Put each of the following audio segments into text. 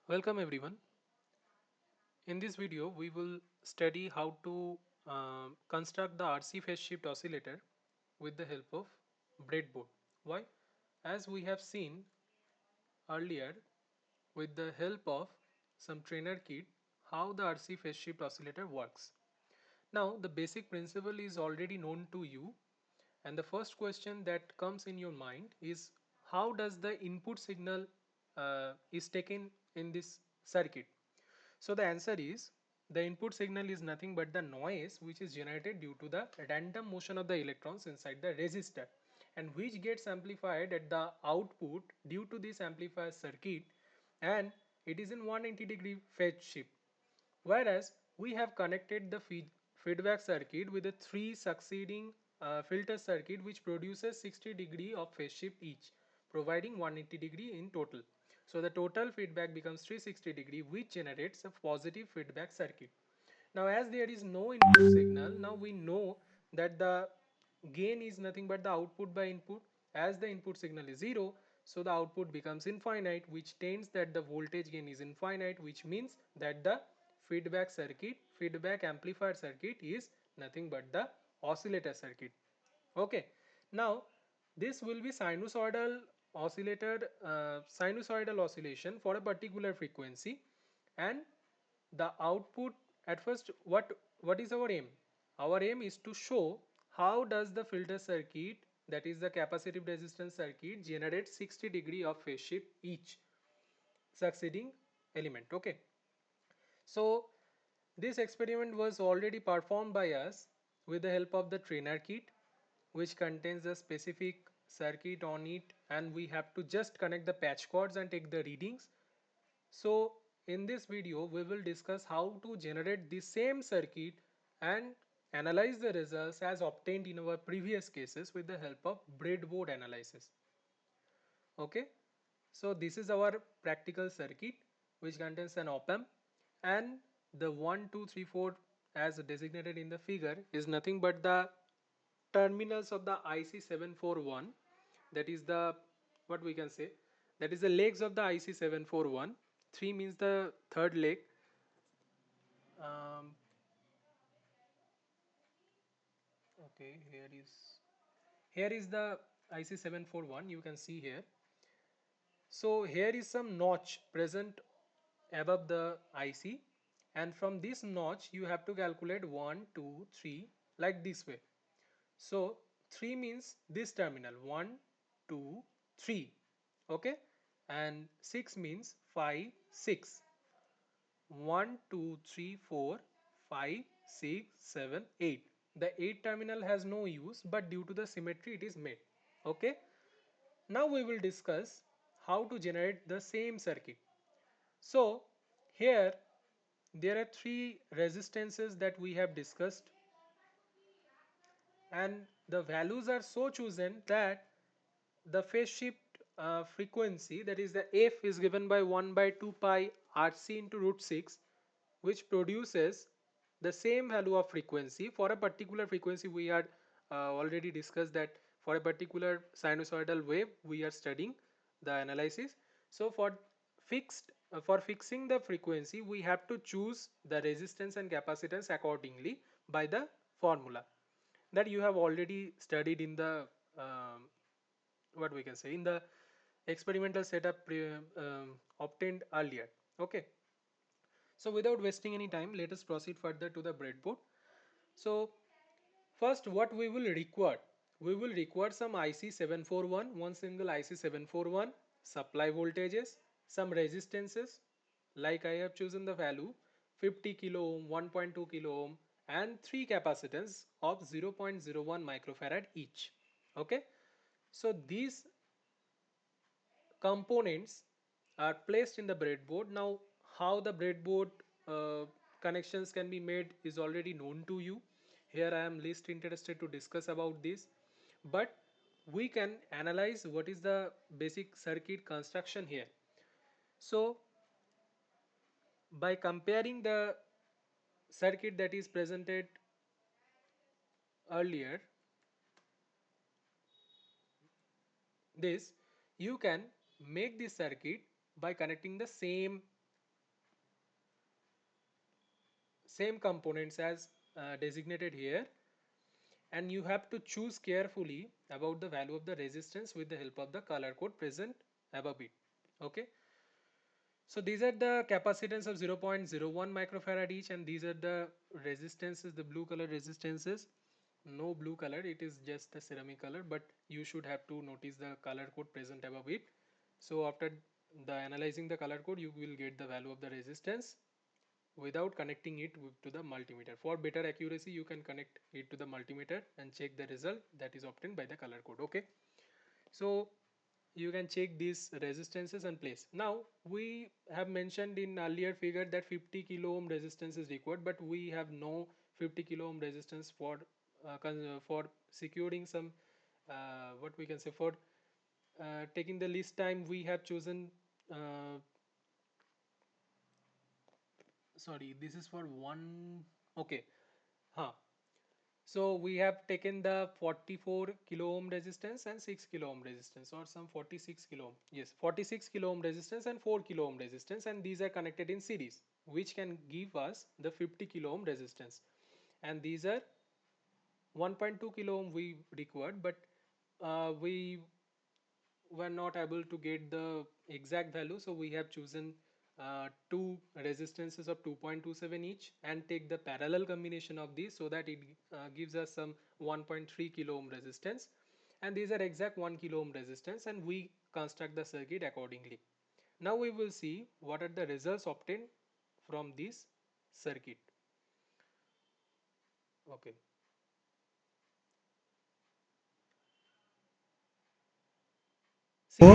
Welcome everyone. In this video, we will study how to construct the RC phase shift oscillator with the help of breadboard. Why? As we have seen earlier, with the help of some trainer kit, how the RC phase shift oscillator works. Now, the basic principle is already known to you, and the first question that comes in your mind is how does the input signal is taken in this circuit? So the answer is the input signal is nothing but the noise which is generated due to the random motion of the electrons inside the resistor, and which gets amplified at the output due to this amplifier circuit, and it is in 180-degree phase shift. Whereas we have connected the feedback circuit with the three succeeding filter circuit which produces 60 degree of phase shift each, providing 180 degree in total. So the total feedback becomes 360 degree, which generates a positive feedback circuit. Now as there is no input signal, now we know that the gain is nothing but the output by input. As the input signal is 0, so the output becomes infinite, which tends that the voltage gain is infinite, which means that the feedback amplifier circuit is nothing but the oscillator circuit. Okay, now this will be sinusoidal oscillation for a particular frequency, and the output at first, what is our aim? Our aim is to show how does the filter circuit, that is the capacitive resistance circuit, generate 60 degree of phase shift each succeeding element. Okay, so this experiment was already performed by us with the help of the trainer kit, which contains a specific circuit on it, and we have to just connect the patch cords and take the readings. So in this video we will discuss how to generate the same circuit and analyze the results as obtained in our previous cases with the help of breadboard analysis. Okay, so this is our practical circuit which contains an op amp, and the 1 2 3 4 as designated in the figure is nothing but the terminals of the IC741, that is the, what we can say, that is the legs of the IC741. 3 means the third leg. um, okay, here is the IC741, you can see here. So here is some notch present above the IC, and from this notch you have to calculate 1 2 3 like this way. So 3 means this terminal, 1 2 3. Okay, and 6 means 5 6. 1 2 3 4 5 6 7 8. The 8 terminal has no use, but due to the symmetry it is made. Okay, now we will discuss how to generate the same circuit. So here there are three resistances that we have discussed, and the values are so chosen that the phase shift frequency, that is the f, is given by 1 by 2 pi RC into root 6, which produces the same value of frequency for a particular frequency. We had already discussed that for a particular sinusoidal wave we are studying the analysis. So for fixing the frequency we have to choose the resistance and capacitance accordingly by the formula that you have already studied in the what we can say, in the experimental setup obtained earlier. Okay, so without wasting any time, let us proceed further to the breadboard. So first, what we will require, we will require some IC741, one single IC741, supply voltages, some resistances, like I have chosen the value 50 kilo ohm, 1.2 kilo ohm, and 3 capacitance of 0.01 microfarad each. Okay, so these components are placed in the breadboard. Now how the breadboard connections can be made is already known to you. Here I am least interested to discuss about this, but we can analyze what is the basic circuit construction here. So by comparing the circuit that is presented earlier, this, you can make this circuit by connecting the same same components as designated here, and you have to choose carefully about the value of the resistance with the help of the color code present above it. Okay, so these are the capacitance of 0.01 microfarad each, and these are the resistances, the blue color resistances. No blue color, it is just the ceramic color, but you should have to notice the color code present above it. So after the analyzing the color code, you will get the value of the resistance without connecting it to the multimeter. For better accuracy, you can connect it to the multimeter and check the result that is obtained by the color code. Okay, so you can check these resistances and place. Now we have mentioned in earlier figure that 50 kilo ohm resistance is required, but we have no 50 kilo ohm resistance for securing some what we can say, for taking the least time. We have chosen sorry, this is for one. Okay, huh. So we have taken the 44 kilo ohm resistance and 6 kilo ohm resistance, or some 46 kilo ohm. Yes, 46 kilo ohm resistance and 4 kilo ohm resistance, and these are connected in series, which can give us the 50 kilo ohm resistance. And these are 1.2 kilo ohm we required, but we were not able to get the exact value, so we have chosen two resistances of 2.27 each and take the parallel combination of these, so that it gives us some 1.3 kilo ohm resistance, and these are exact 1 kilo ohm resistance, and we construct the circuit accordingly. Now we will see what are the results obtained from this circuit. Okay, तो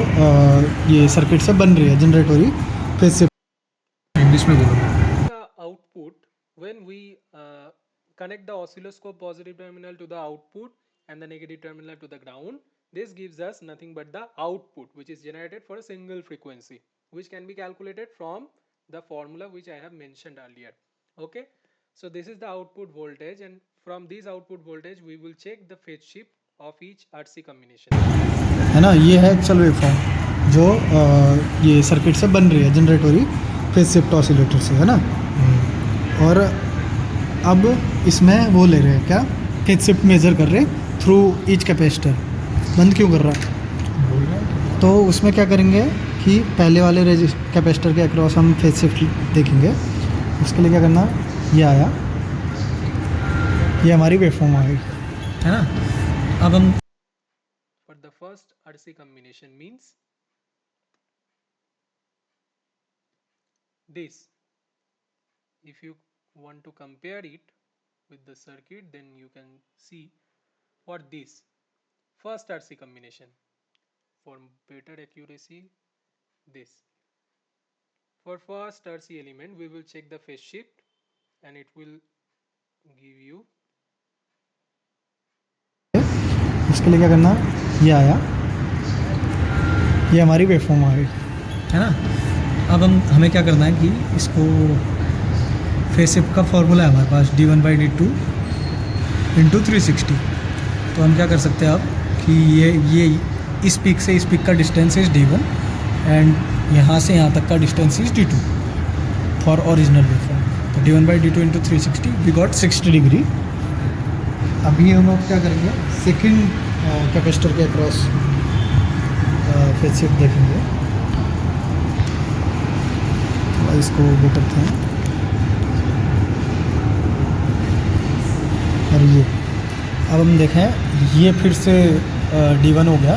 ये circuit से बन रही है, generate हो रही, फिर से इंग्लिश में बोलो। the output, when we connect the oscilloscope positive terminal to the output and the negative terminal to the ground, this gives us nothing but the output, which is generated for a single frequency, which can be calculated from the formula which I have mentioned earlier. Okay, so this is the output voltage, and from this output voltage we will check the phase shift of each RC combination. है ना, ये है actual waveform जो ये circuit से बन रही है, जनरेट हो रही फेज शिफ्ट ऑसिलेटर से, है ना। और अब इसमें वो ले रहे हैं क्या, फेज शिफ्ट मेजर कर रहे थ्रू ईच कैपेसिटर। बंद क्यों कर रहा है? तो उसमें क्या करेंगे कि पहले वाले कैपेसिटर के अक्रॉस हम फेज शिफ्ट देखेंगे। उसके लिए क्या करना, ये आया, ये हमारी वेवफॉर्म आ गई, है ना। अब हम For the first RC combination means this. If you want to compare it with the circuit, then you can see what this first RC combination. For better accuracy, this. For first RC element, we will check the phase shift, and it will give you. उसके लिए क्या करना, ये आया, ये हमारी waveform आ गई, है ना। अब हमें क्या करना है कि इसको फेज शिफ्ट का फॉर्मूला है हमारे पास d1/d2 × 360। तो हम क्या कर सकते हैं अब कि ये इस पीक से इस पीक का डिस्टेंस इज d1 एंड यहाँ से यहाँ तक का distance is d2 for original waveform. तो d1/d2 × 360 वी गॉट 60 डिग्री। अभी हम लोग क्या करेंगे, सेकंड कैपेसिटर के अक्रॉस फेज शिफ्ट देखेंगे। तो इसको वो करते हैं, और ये अब हम देखें, ये फिर से d1 हो गया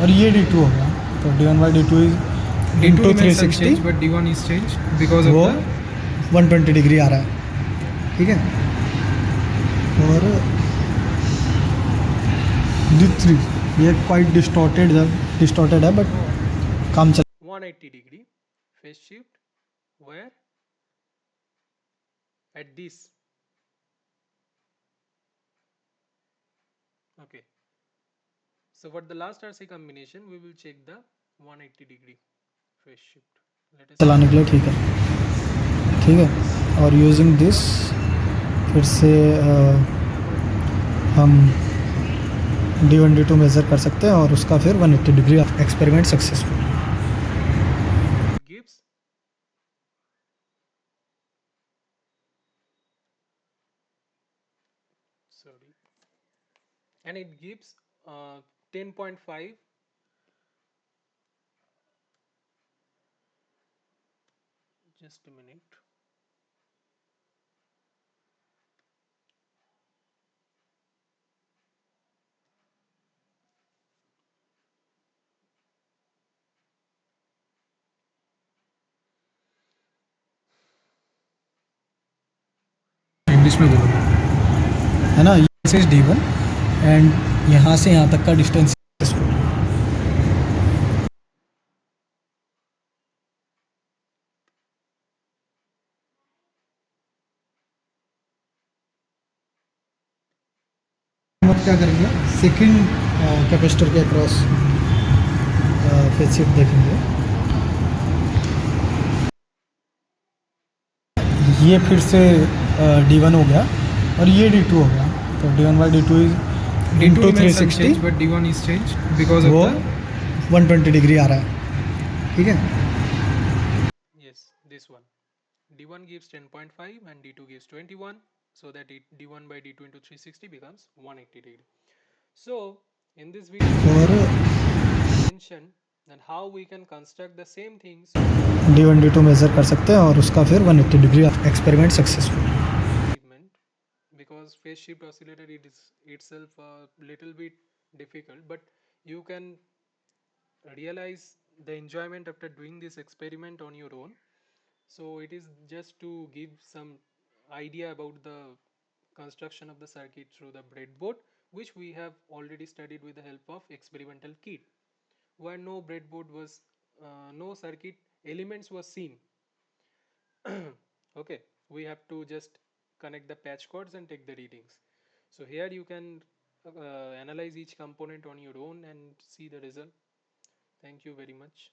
और ये d2 हो गया। तो d1/d2 × 360, but d1 is changed because of वो the 120 डिग्री आ रहा है, ठीक है। और d3 ये क्वाइट डिस्टॉर्टेड है, बट काम चल 180 degree phase shift, where at this. Okay, so for the last RC combination we will check the 180 degree phase shift. Let us चलाने के लिए, ठीक है, ठीक है। और यूजिंग दिस फिर से हम d1/d2 मेज़र कर सकते हैं, और उसका फिर 180 degree experiment successful. gives sorry, and it gives 10.5. Just a minute. English में बोलो. है ना, ये से D1 एंड यहाँ से यहाँ तक का डिस्टेंस हम अब क्या करेंगे, सेकंड कैपेसिटर के अक्रॉस फेज शिफ्ट देखेंगे. ये फिर से D1 हो गया और ये D2 हो गया. तो D1/D2 is D2 into remains 360, unchanged, but D1 is changed because of वो the 120 डिग्री आ रहा है. ठीक है. Yes, this one. D1 gives 10.5 and D2 gives 21, so that D1 by D2 into 360 becomes 180 degree. So in this video और we mentioned that how we can construct the same things D1 D2 measure कर सकते हैं और उसका फिर 180 degree experiment successful. achievement, because phase shift oscillator it is itself a little bit difficult, but you can realize the enjoyment after doing this experiment on your own. So it is just to give some idea about the construction of the circuit through the breadboard, which we have already studied with the help of experimental kit, where no breadboard was no circuit elements was seen. Okay, we have to just connect the patch cords and take the readings. So here you can analyze each component on your own and see the result. Thank you very much.